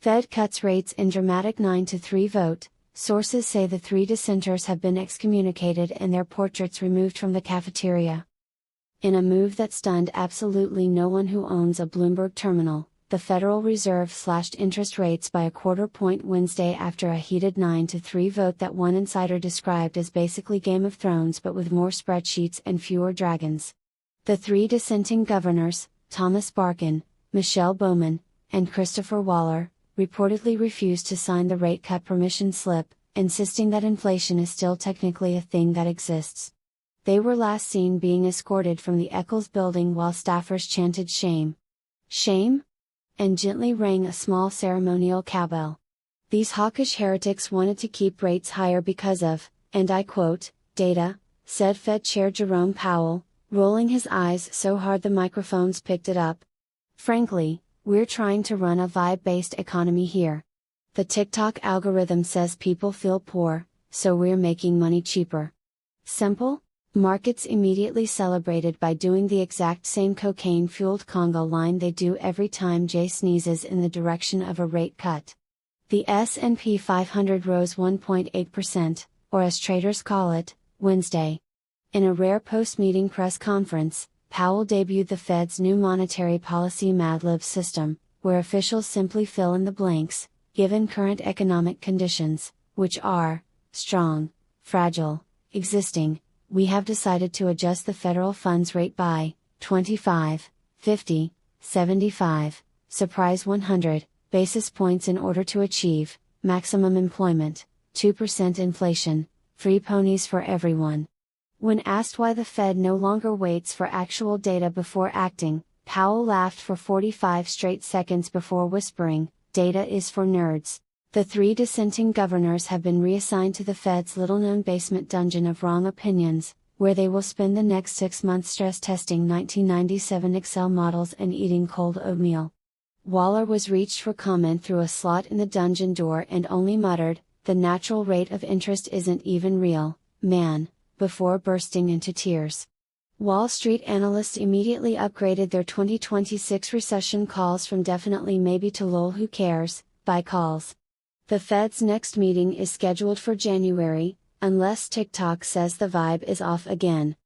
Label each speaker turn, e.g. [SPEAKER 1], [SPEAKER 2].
[SPEAKER 1] Fed cuts rates in dramatic 9-3 vote. Sources say the three dissenters have been excommunicated and their portraits removed from the cafeteria. In a move that stunned absolutely no one who owns a Bloomberg terminal, the Federal Reserve slashed interest rates by a quarter point Wednesday after a heated 9-3 vote that one insider described as basically Game of Thrones but with more spreadsheets and fewer dragons. The three dissenting governors, Thomas Barkin, Michelle Bowman, and Christopher Waller, reportedly refused to sign the rate cut permission slip, insisting that inflation is still technically a thing that exists. They were last seen being escorted from the Eccles building while staffers chanted "Shame! Shame!" and gently rang a small ceremonial cowbell. These hawkish heretics wanted to keep rates higher because of, and I quote, data, said Fed Chair Jerome Powell, rolling his eyes so hard the microphones picked it up. Frankly, we're trying to run a vibe-based economy here. The TikTok algorithm says people feel poor, so we're making money cheaper. Simple? Markets immediately celebrated by doing the exact same cocaine-fueled conga line they do every time Jay sneezes in the direction of a rate cut. The S&P 500 rose 1.8%, or as traders call it, Wednesday. In a rare post-meeting press conference, Powell debuted the Fed's new monetary policy Mad Lib system, where officials simply fill in the blanks, given current economic conditions, which are strong, fragile, existing. We have decided to adjust the federal funds rate by 25, 50, 75, surprise 100 basis points in order to achieve maximum employment, 2% inflation, free ponies for everyone. When asked why the Fed no longer waits for actual data before acting, Powell laughed for 45 straight seconds before whispering, "Data is for nerds." The three dissenting governors have been reassigned to the Fed's little-known basement dungeon of wrong opinions, where they will spend the next 6 months stress testing 1997 Excel models and eating cold oatmeal. Waller was reached for comment through a slot in the dungeon door and only muttered, "The natural rate of interest isn't even real, man," before bursting into tears. Wall Street analysts immediately upgraded their 2026 recession calls from definitely maybe to lol who cares, by calls. The Fed's next meeting is scheduled for January, unless TikTok says the vibe is off again.